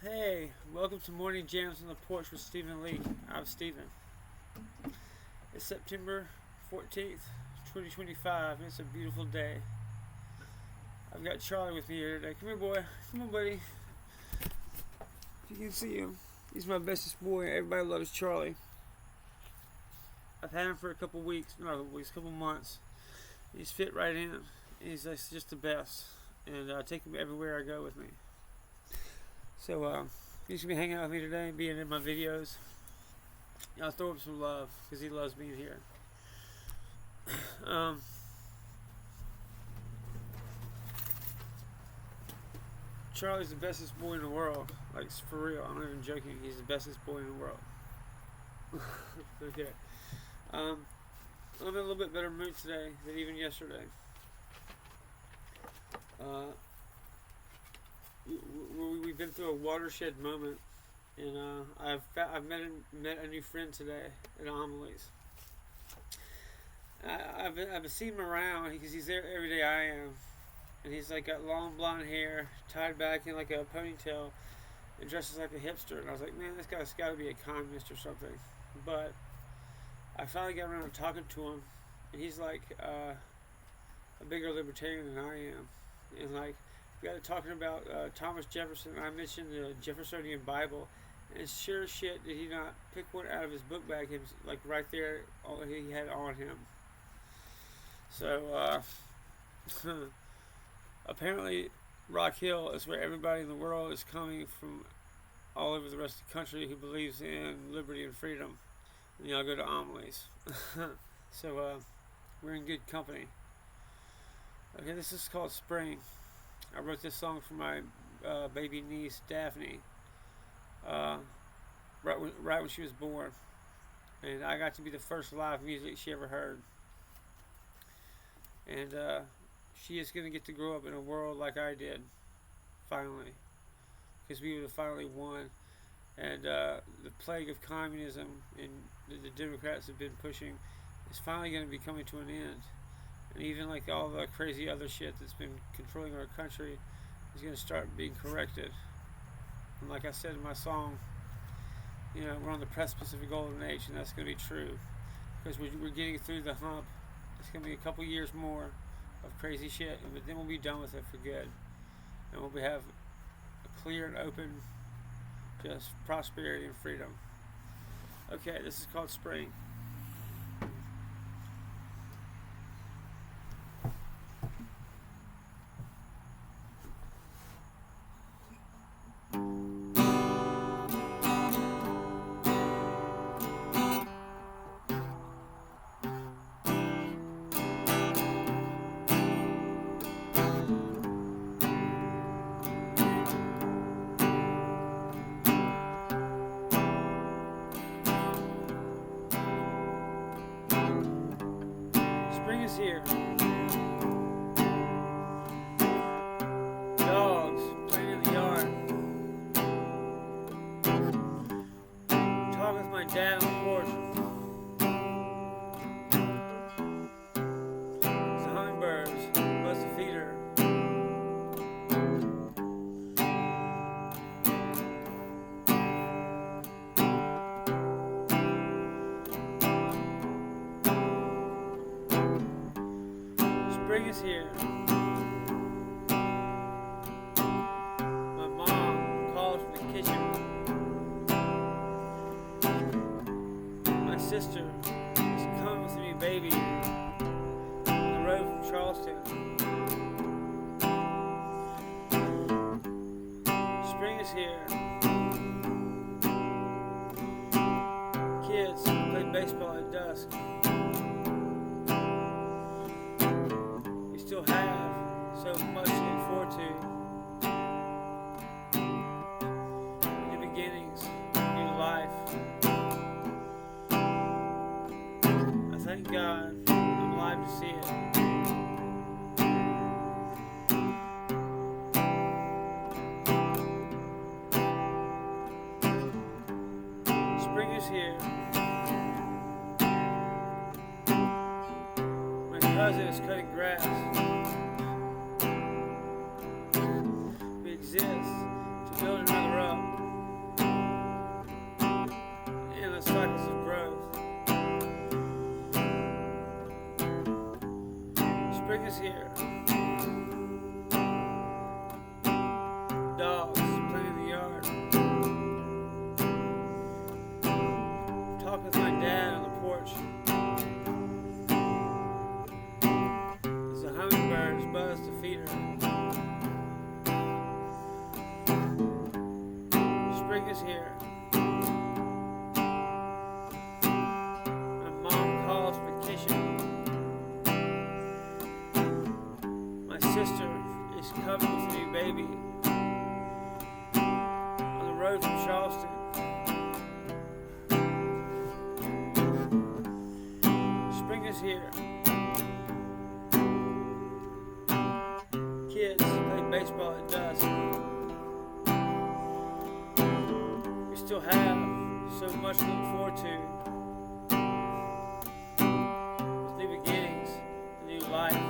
Hey, welcome to Morning Jams on the Porch with Stephen and Leake. I'm Stephen. It's September 14th, 2025, and it's a beautiful day. I've got Charlie with me here today. Come here, boy. Come on, buddy. If you can see him, he's my bestest boy. Everybody loves Charlie. I've had him for a couple weeks, not a couple weeks, a couple months. He's fit right in. He's just the best. And I take him everywhere I go with me. So he's gonna be hanging out with me today, being in my videos. I'll throw him some love because he loves being here. Charlie's the bestest boy in the world. Like, for real, I'm not even joking. He's the bestest boy in the world. Okay. I'm in a little bit better mood today than even yesterday. We've been through a watershed moment, and I've met a new friend today at Amelie's. I've been seeing him around because he's there every day I am, and he's like got long blonde hair tied back in like a ponytail and dresses like a hipster. And I was like, man, this guy's got to be a communist or something. But I finally got around to talking to him, and he's like a bigger libertarian than I am, and like. We got to talking about Thomas Jefferson, and I mentioned the Jeffersonian Bible, and sure as shit did he not pick one out of his book bag, he was like right there, all he had on him. So apparently Rock Hill is where everybody in the world is coming from, all over the rest of the country, who believes in liberty and freedom, and y'all go to Amelie's. So we're in good company. Okay, this is called Spring. I wrote this song for my baby niece Daphne right when she was born, and I got to be the first live music she ever heard. And she is going to get to grow up in a world like I did, finally, because we would have finally won. And the plague of communism and the Democrats have been pushing is finally going to be coming to an end. And even like all the crazy other shit that's been controlling our country is going to start being corrected. And like I said in my song, you know, we're on the precipice of a golden age, and that's going to be true. Because we're getting through the hump. It's going to be a couple years more of crazy shit, but then we'll be done with it for good. And we'll have a clear and open, just prosperity and freedom. Okay, this is called Spring. Spring is here. Dogs playing in the yard. Talking with my dad on the porch. The hummingbirds buzz the feeder. Spring is here. My mom calls from the kitchen. My sister is coming with me, baby, on the road from Charleston. Spring is here. Kids play baseball at dusk. Still have so much to look forward to. New beginnings, new life. I thank God I'm alive to see it. Spring is here. My cousin is cutting grass. We exist to build another up. is here. Dogs playing in the yard. Talking with my dad on the porch. There's a hummingbird buzzed to feed her. Spring is here. My mom calls vacation. My sister is covered with a new baby on the road from Charleston. Spring is here. Kids play baseball at dusk. We still have so much to look forward to. With new beginnings, a new life.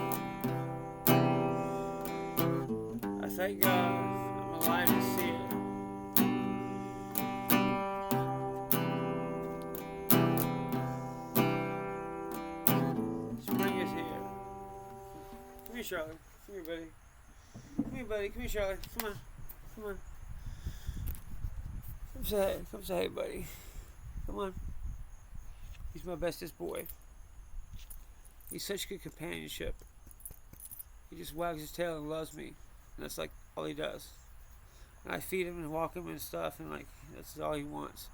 I thank God I'm alive to see it. Spring is here. Come here, Charlie. Come here, buddy. Come here, buddy. Come here, Charlie. Come on. Come on. Come say hey, buddy. Come on. He's my bestest boy. He's such good companionship. He just wags his tail and loves me. And that's like all he does. And I feed him and walk him and stuff, and like that's all he wants.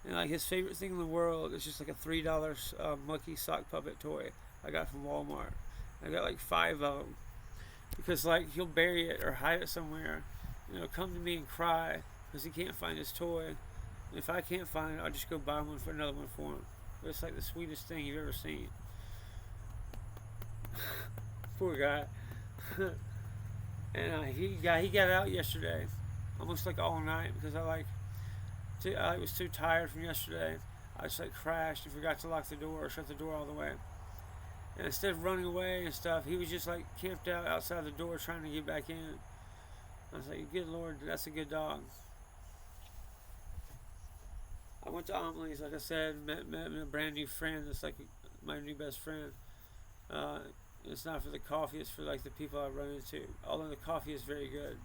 And like his favorite thing in the world is just like a $3 monkey sock puppet toy I got from Walmart. I got like 5 of them because like he'll bury it or hide it somewhere. You know, come to me and cry because he can't find his toy. And if I can't find it, I'll just go buy one for another one for him. But it's like the sweetest thing you've ever seen. Poor guy. And he got out yesterday, almost like all night because I was too tired from yesterday. I just like crashed and forgot to lock the door or shut the door all the way. And instead of running away and stuff, he was just like camped out outside the door trying to get back in. I was like, good Lord, that's a good dog. I went to Amelie's, like I said, met a brand new friend that's like my new best friend. It's not for the coffee, it's for like the people I run into. Although the coffee is very good.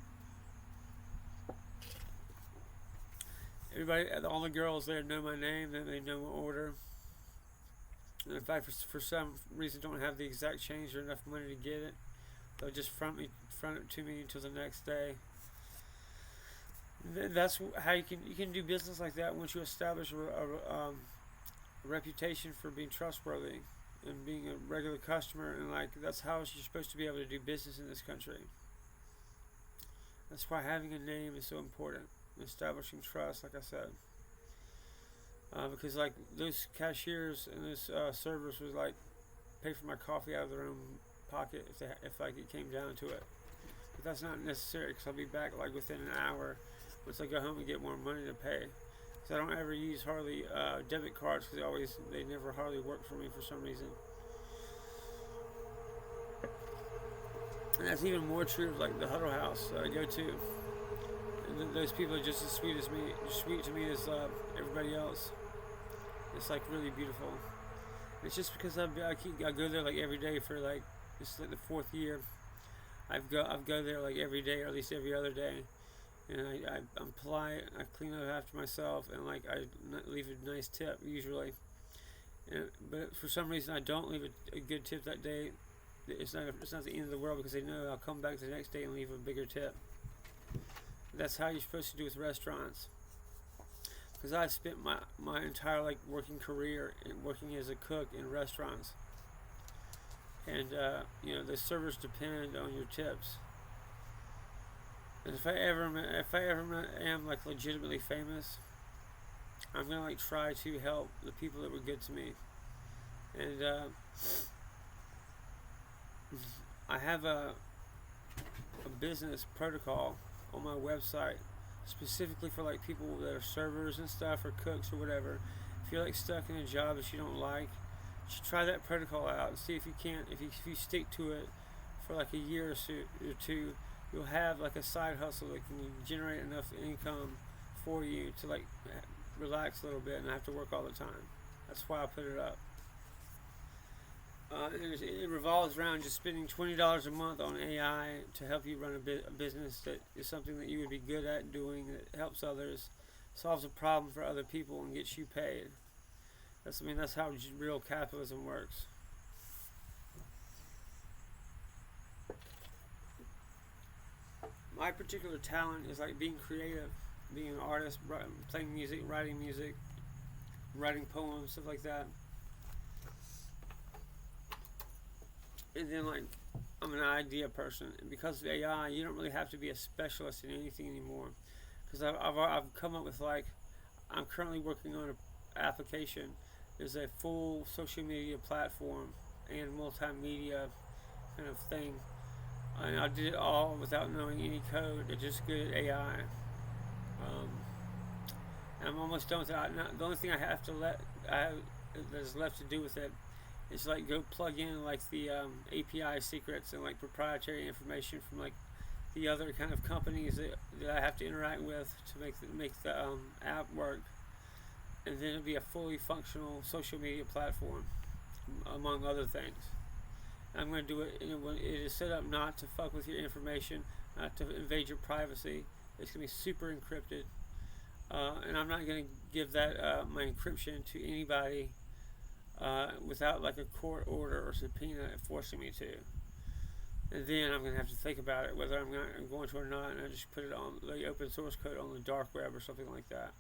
Everybody, all the girls there know my name, then they know my order. And if I, for some reason, don't have the exact change or enough money to get it, they'll just front it to me until the next day. That's how you can do business like that once you establish a reputation for being trustworthy and being a regular customer, and like that's how you're supposed to be able to do business in this country. That's why having a name is so important. Establishing trust, like I said, because like those cashiers and those servers would like pay for my coffee out of their own pocket if like it came down to it. But that's not necessary because I'll be back like within an hour once I go home and get more money to pay. So I don't ever use hardly debit cards because they never hardly work for me for some reason. And that's even more true of like the Huddle House I go to. And those people are just as sweet to me as everybody else. It's like really beautiful. It's just because I go there like every day for like this is like the 4th year. I go there like every day or at least every other day. And I'm polite, I clean up after myself, and like I leave a nice tip usually. But for some reason I don't leave a good tip that day. It's not the end of the world because they know I'll come back the next day and leave a bigger tip. That's how you're supposed to do with restaurants. Because I spent my entire like working career working as a cook in restaurants, and you know the servers depend on your tips. And if I ever am like legitimately famous, I'm gonna like try to help the people that were good to me. And I have a business protocol on my website specifically for like people that are servers and stuff or cooks or whatever. If you're like stuck in a job that you don't like, you should try that protocol out and see if you can't. If you stick to it for like a year or two, you'll have like a side hustle that can generate enough income for you to like relax a little bit and not have to work all the time. That's why I put it up. it revolves around just spending $20 a month on AI to help you run a business that is something that you would be good at doing, that helps others, solves a problem for other people, and gets you paid. That's how real capitalism works. My particular talent is like being creative, being an artist, playing music, writing poems, stuff like that. And then like I'm an idea person, and because of AI, you don't really have to be a specialist in anything anymore. Because I've come up with like I'm currently working on an application. There's a full social media platform and multimedia kind of thing. And I did it all without knowing any code. It's just good at AI. Um, and I'm almost done with it. The only thing I have to that's left to do with it is like go plug in like the API secrets and like proprietary information from like the other kind of companies that I have to interact with to make the app work, and then it'll be a fully functional social media platform, among other things. I'm going to do it. It is set up not to fuck with your information, not to invade your privacy. It's going to be super encrypted, and I'm not going to give that my encryption to anybody without like a court order or subpoena forcing me to. And then I'm going to have to think about it whether I'm going to or not, and I just put it on the open source code on the dark web or something like that.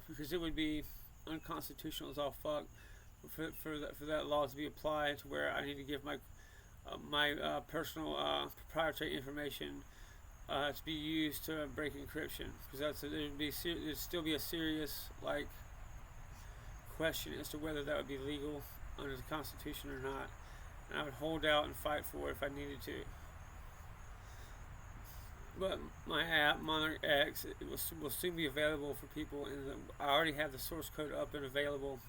Because it would be unconstitutional as all fuck for that law to be applied to where I need to give my personal proprietary information to be used to break encryption. Because there'd still be a serious like question as to whether that would be legal under the Constitution or not, and I would hold out and fight for it if I needed to. But my app, Monarch X, will soon be available for people, and I already have the source code up and available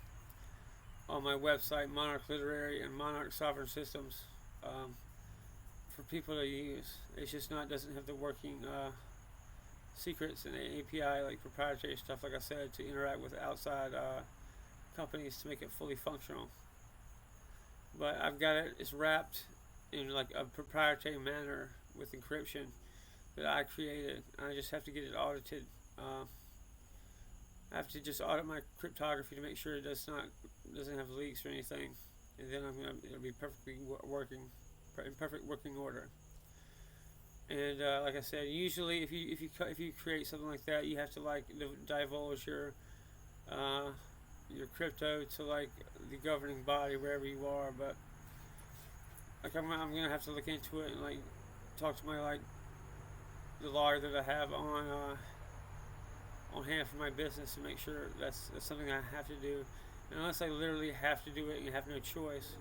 on my website, Monarch Literary and Monarch Sovereign Systems, for people to use. It's just doesn't have the working secrets and API, like proprietary stuff, like I said, to interact with outside companies to make it fully functional. But I've got it's wrapped in like a proprietary manner with encryption that I created. I just have to get it audited. I have to just audit my cryptography to make sure it doesn't have leaks or anything, and then it'll be perfectly working, in perfect working order. And like I said, usually if you create something like that, you have to like divulge your crypto to like the governing body wherever you are. But like I'm gonna have to look into it and like talk to my the lawyer that I have on hand for my business to make sure that's something I have to do. And unless I literally have to do it and have no choice,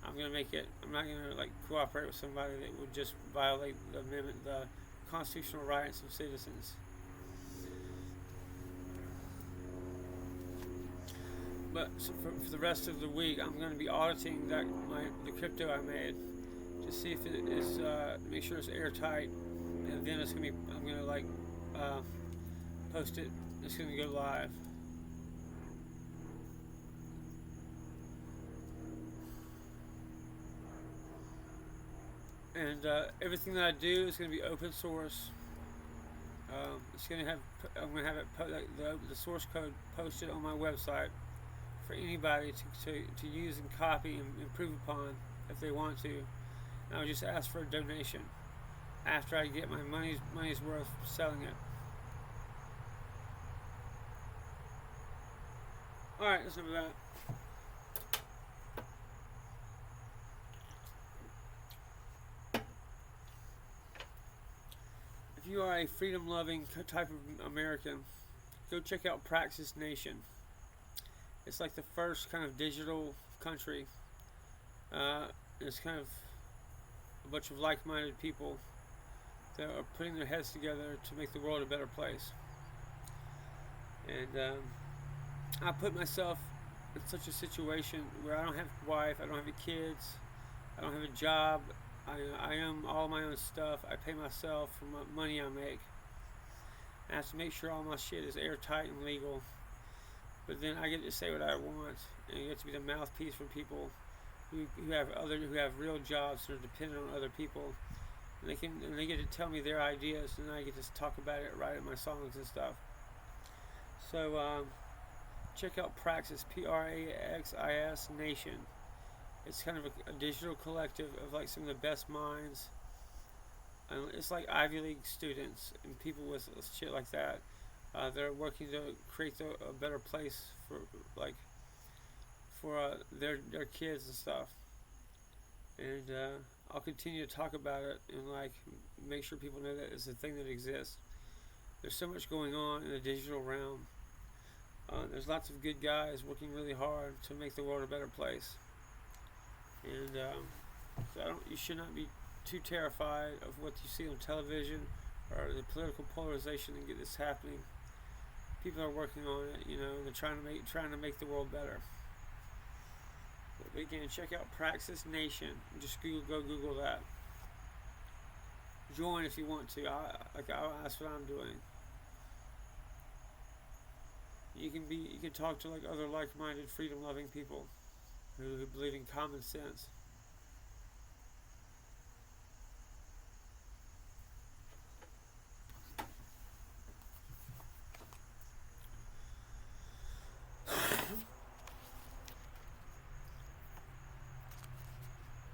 I'm gonna make it. I'm not gonna like cooperate with somebody that would just violate the amendment, the constitutional rights of citizens. But so for the rest of the week, I'm going to be auditing the crypto I made to see if it is make sure it's airtight, and then I'm going to like post it. It's going to go live. And everything that I do is going to be open source. It's going to have I'm going to have the source code posted on my website for anybody to use and copy and improve upon if they want to. And I'll just ask for a donation after I get my money's worth selling it. Alright, that's enough of that. If you are a freedom-loving type of American, go check out Praxis Nation. It's like the first kind of digital country. It's kind of a bunch of like-minded people that are putting their heads together to make the world a better place. And I put myself in such a situation where I don't have a wife, I don't have any kids, I don't have a job, I own all my own stuff, I pay myself for my money I make. I have to make sure all my shit is airtight and legal. But then I get to say what I want, and I get to be the mouthpiece for people who have real jobs and are dependent on other people, and they get to tell me their ideas, and I get to talk about it, write in my songs and stuff. So check out Praxis, Praxis Nation. It's kind of a digital collective of like some of the best minds. And it's like Ivy League students and people with shit like that. They're working to create a better place for their kids and stuff. And I'll continue to talk about it and like make sure people know that it's a thing that exists. There's so much going on in the digital realm. There's lots of good guys working really hard to make the world a better place. And so you should not be too terrified of what you see on television or the political polarization and get this happening. People are working on it, they're trying to make the world better. But again, check out Praxis Nation. Just go Google that. Join if you want to. That's what I'm doing. You can talk to like other like-minded, freedom-loving people who believe in common sense.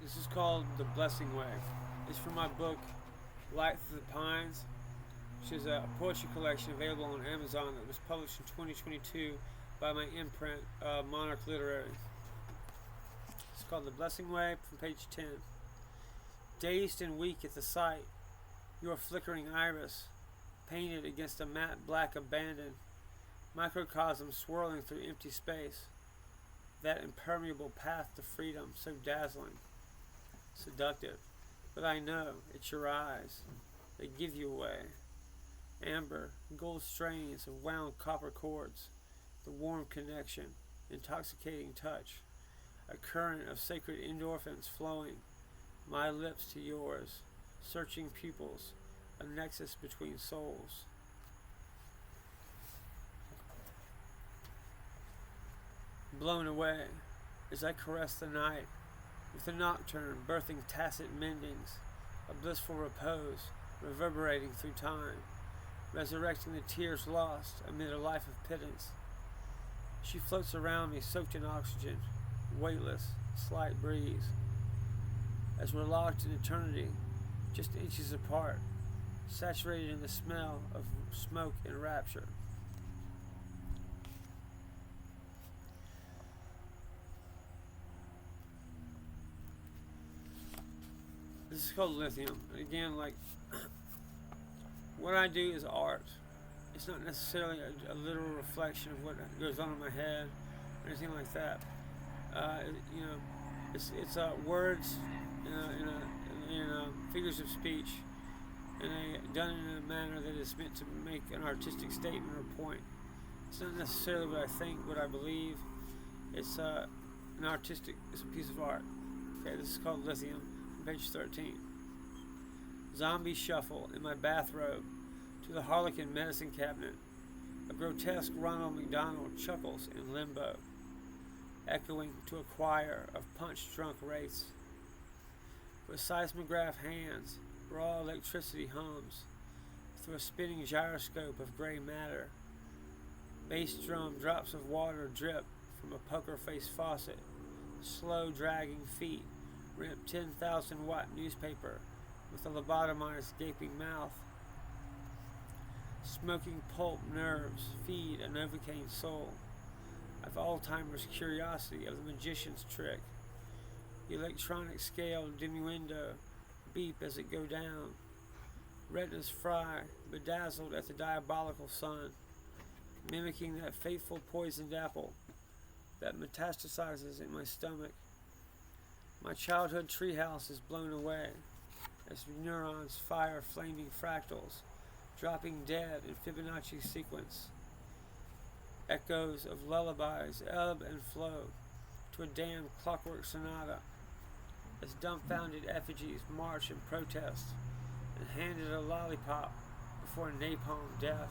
This is called The Blessing Way. It's from my book, Light Through the Pines, which is a poetry collection available on Amazon that was published in 2022 by my imprint, Monarch Literary. It's called The Blessing Way, from page 10. Dazed and weak at the sight, your flickering iris, painted against a matte black abandon, microcosm swirling through empty space, that impermeable path to freedom, so dazzling, seductive. But I know it's your eyes that give you away. Amber, gold strains of wound copper cords, the warm connection, intoxicating touch, a current of sacred endorphins flowing, my lips to yours, searching pupils, a nexus between souls. Blown away as I caress the night, with the nocturne birthing tacit mendings, a blissful repose reverberating through time, resurrecting the tears lost amid a life of pittance. She floats around me soaked in oxygen, weightless, slight breeze, as we're locked in eternity, just inches apart, saturated in the smell of smoke and rapture. This is called Lithium. And again, like, what I do is art. It's not necessarily a literal reflection of what goes on in my head or anything like that. It's words in figures of speech, and done in a manner that is meant to make an artistic statement or point. It's not necessarily what I think, what I believe. It's it's a piece of art. Okay, this is called Lithium, page 13. Zombie shuffle in my bathrobe to the Harlequin medicine cabinet. A grotesque Ronald McDonald chuckles in limbo, echoing to a choir of punch-drunk wraiths. With seismograph hands, raw electricity hums through a spinning gyroscope of gray matter. Bass drum drops of water drip from a poker-face faucet. Slow dragging feet rip 10,000-watt newspaper with a lobotomized gaping mouth. Smoking pulp nerves feed a Novocaine soul. Of Alzheimer's curiosity of the magician's trick. Electronic scale diminuendo beep as it go down. Retinas fry, bedazzled at the diabolical sun, mimicking that fateful poisoned apple that metastasizes in my stomach. My childhood treehouse is blown away as neurons fire flaming fractals, dropping dead in Fibonacci sequence. Echoes of lullabies ebb and flow to a damn clockwork sonata as dumbfounded effigies march in protest and handed a lollipop before a napalm death.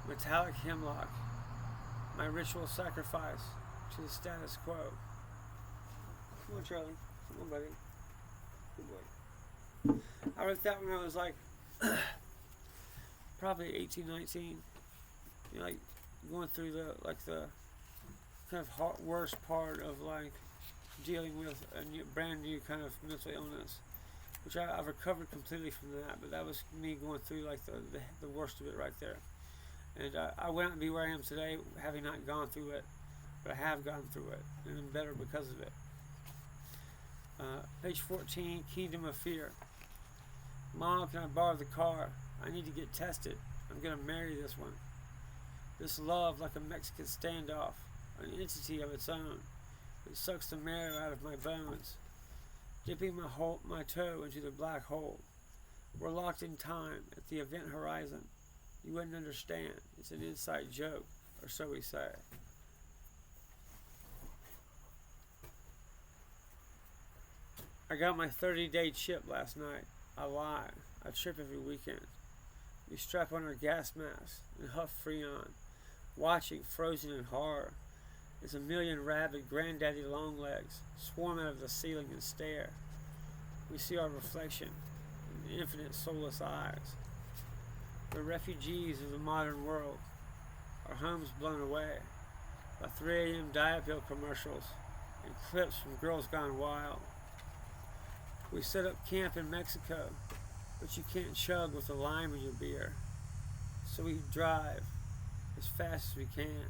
Metallic hemlock, my ritual sacrifice to the status quo. Come on, Charlie. Come on, buddy. Good boy. I wrote that when I was like probably 18, 19. You know, like going through the kind of worst part of like dealing with a brand new kind of mental illness, which I've recovered completely from that. But that was me going through like the worst of it right there. And I wouldn't be where I am today having not gone through it, but I have gone through it, and I'm better because of it. Page 14, Kingdom of Fear. Mom, can I borrow the car? I need to get tested. I'm going to marry this one. This love, like a Mexican standoff, an entity of its own. It sucks the marrow out of my bones, dipping my toe into the black hole. We're locked in time at the event horizon. You wouldn't understand. It's an inside joke, or so we say. I got my 30-day chip last night. I lie. I trip every weekend. We strap on our gas masks and huff Freon, watching, frozen in horror, as a million rabid granddaddy longlegs swarm out of the ceiling and stare. We see our reflection in infinite soulless eyes. We're refugees of the modern world, our homes blown away by 3 a.m. diet pill commercials and clips from Girls Gone Wild. We set up camp in Mexico, but you can't chug with a lime in your beer. So we drive as fast as we can.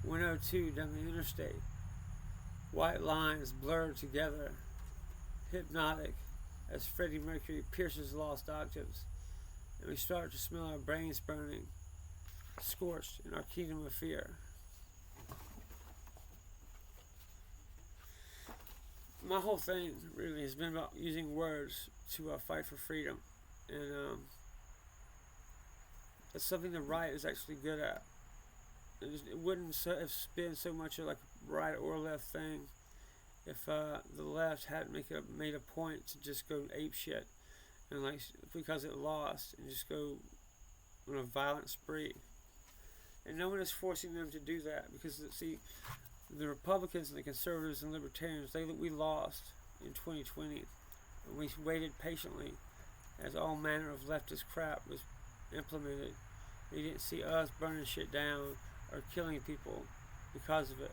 102 down the interstate. White lines blurred together, hypnotic as Freddie Mercury pierces lost octaves. And we start to smell our brains burning, scorched in our kingdom of fear. My whole thing really has been about using words to fight for freedom, and it's something the right is actually good at. It wouldn't have been so much like a right or left thing if the left hadn't made a point to just go ape shit, and like because it lost and just go on a violent spree. And no one is forcing them to do that, because see, the Republicans and the conservatives and libertarians, we lost in 2020, and we waited patiently as all manner of leftist crap was implemented. They didn't see us burning shit down or killing people because of it.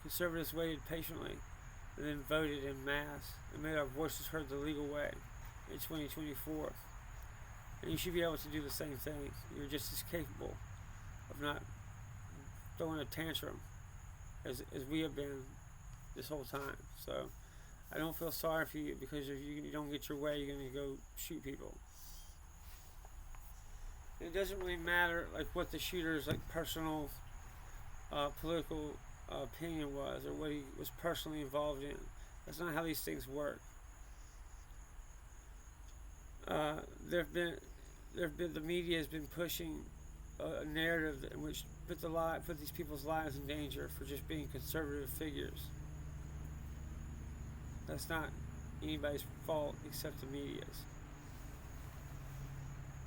Conservatives waited patiently and then voted en masse and made our voices heard the legal way in 2024. And you should be able to do the same thing. You're just as capable of not throwing a tantrum as we have been this whole time. So I don't feel sorry for you, because if you don't get your way, you're going to go shoot people. It doesn't really matter like what the shooter's like personal political opinion was, or what he was personally involved in. That's not how these things work. The media has been pushing a narrative in which put these people's lives in danger for just being conservative figures. That's not anybody's fault except the media's.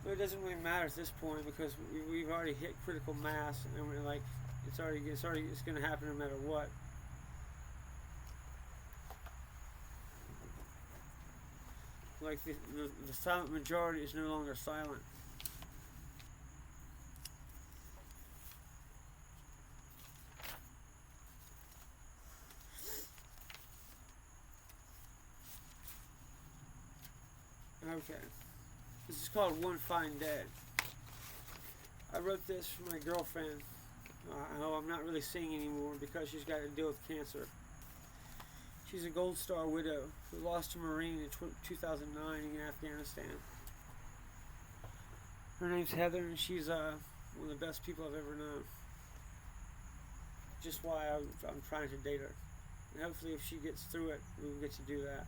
But it doesn't really matter at this point, because we've already hit critical mass, and we're like, it's going to happen no matter what. Like the silent majority is no longer silent. Okay. This is called One Fine Day. I wrote this for my girlfriend. I'm not really seeing anymore because she's got to deal with cancer. She's a Gold Star widow who lost a Marine in 2009 in Afghanistan. Her name's Heather, and she's one of the best people I've ever known. Just why I'm trying to date her. And hopefully if she gets through it, we'll get to do that.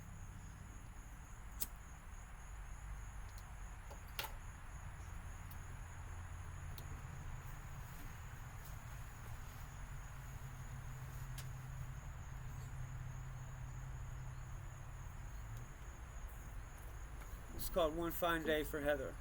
It's called One Fine Day for Heather.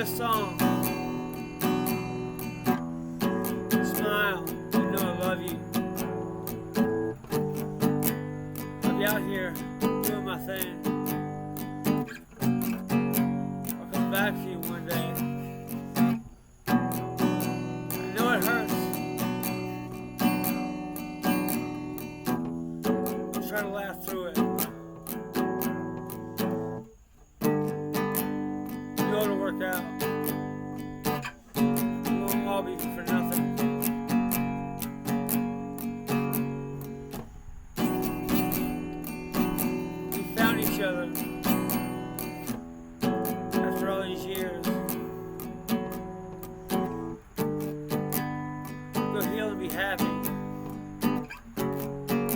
this song. Smile, you know I love you. I'll be out here doing my thing. I'll come back to you one day. I know it hurts. I'll try to laugh through it. You know it'll work out. It won't all be for nothing. We found each other after all these years. Go heal and be happy.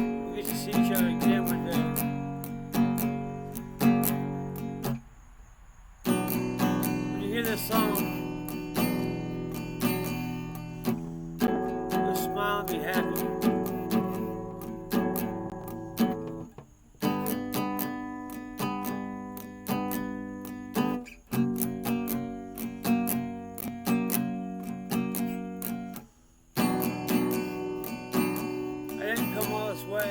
We'll get to see each other again one day. When you hear this song, just smile and be happy. I didn't come all this way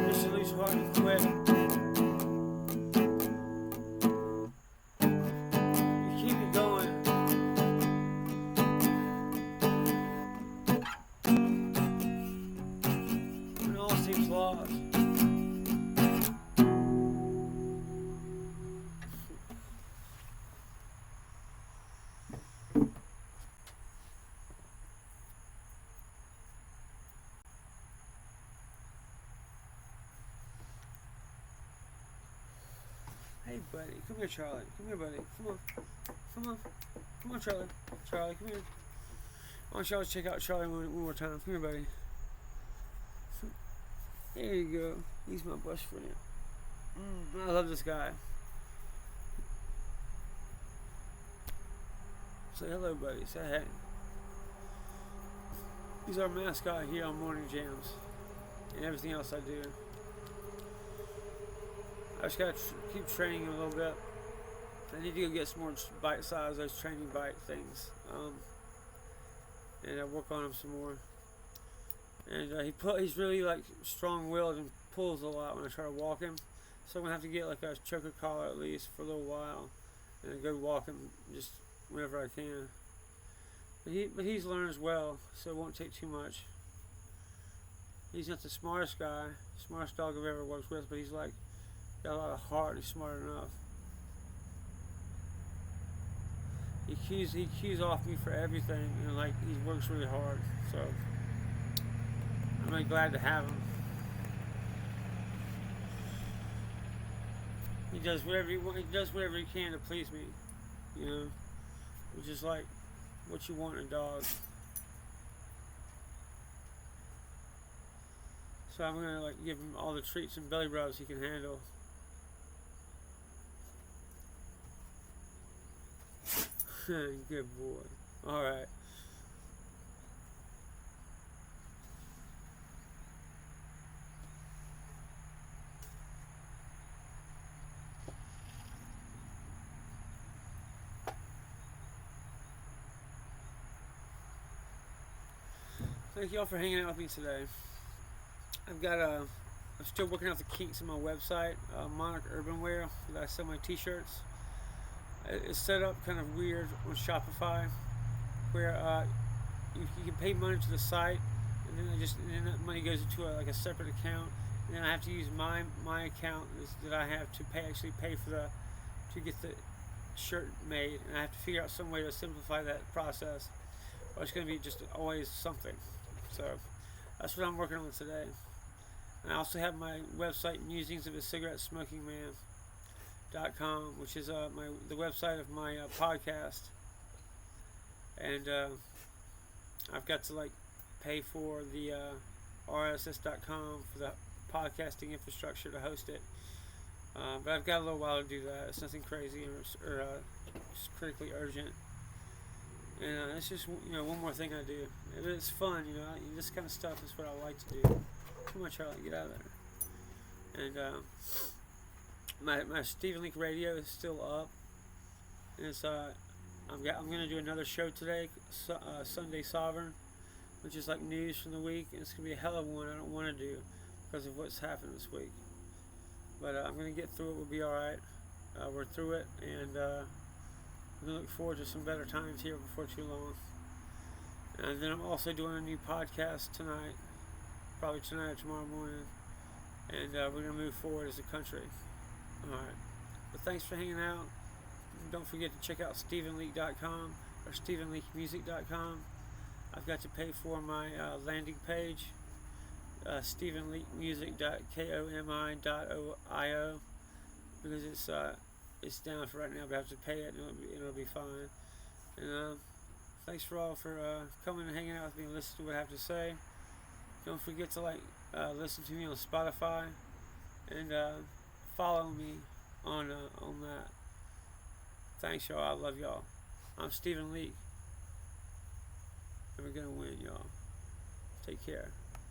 just to lose heart and quit. You keep me going. When all seems lost. Hey buddy, come here Charlie. Come here buddy. Come on. Come on. Come on Charlie. Charlie, come here. I want y'all to check out Charlie one more time. Come here buddy. There you go. He's my best friend. I love this guy. Say hello buddy. Say hey. He's our mascot here on Morning Jams. And everything else I do. I just gotta keep training him a little bit. I need to go get some more bite size, those training bite things, and I work on him some more. And he's really like strong-willed and pulls a lot when I try to walk him. So I'm gonna have to get like a choker collar at least for a little while, and then go walk him just whenever I can. But he's learns well, so it won't take too much. He's not the smartest guy, smartest dog I've ever worked with, but he's like got a lot of heart. He's smart enough. He cues off me for everything, and like he works really hard. So I'm really glad to have him. He does whatever he can to please me, you know, which is like what you want in a dog. So I'm gonna like give him all the treats and belly rubs he can handle. Good boy. All right. Thank y'all for hanging out with me today. I'm still working out the kinks on my website, Monarch Urbanwear, that I sell my t-shirts. It's set up kind of weird on Shopify, where you can pay money to the site, and then that money goes into like a separate account, and then I have to use my account that I have to actually pay for to get the shirt made, and I have to figure out some way to simplify that process, or it's going to be just always something. So that's what I'm working on today. And I also have my website, Musings of a Cigarette Smoking Man. .com, which is the website of my podcast, and I've got to like pay for the RSS.com for the podcasting infrastructure to host it, but I've got a little while to do that. It's nothing crazy or critically urgent, and it's just one more thing I do. It's fun, this kind of stuff is what I like to do. Come on, Charlie, get out of there. And my Stephen Leake radio is still up. And it's I'm gonna do another show today, Sunday Sovereign, which is like news from the week, and it's gonna be a hell of one. I don't want to do because of what's happened this week, but I'm gonna get through it. We'll be all right. We're through it, and I'm gonna look forward to some better times here before too long. And then I'm also doing a new podcast tonight, probably tonight or tomorrow morning, and we're gonna move forward as a country. All right. But thanks for hanging out. Don't forget to check out StephenLeake.com or StephenLeakeMusic.com. I've got to pay for my landing page, StephenLeakeMusic.komi.io, because it's down for right now, but I have to pay it, and it'll be fine. And thanks for all for coming and hanging out with me and listening to what I have to say. Don't forget to listen to me on Spotify, and follow me on that. Thanks, y'all. I love y'all. I'm Stephen Leake, and we're gonna win, y'all. Take care.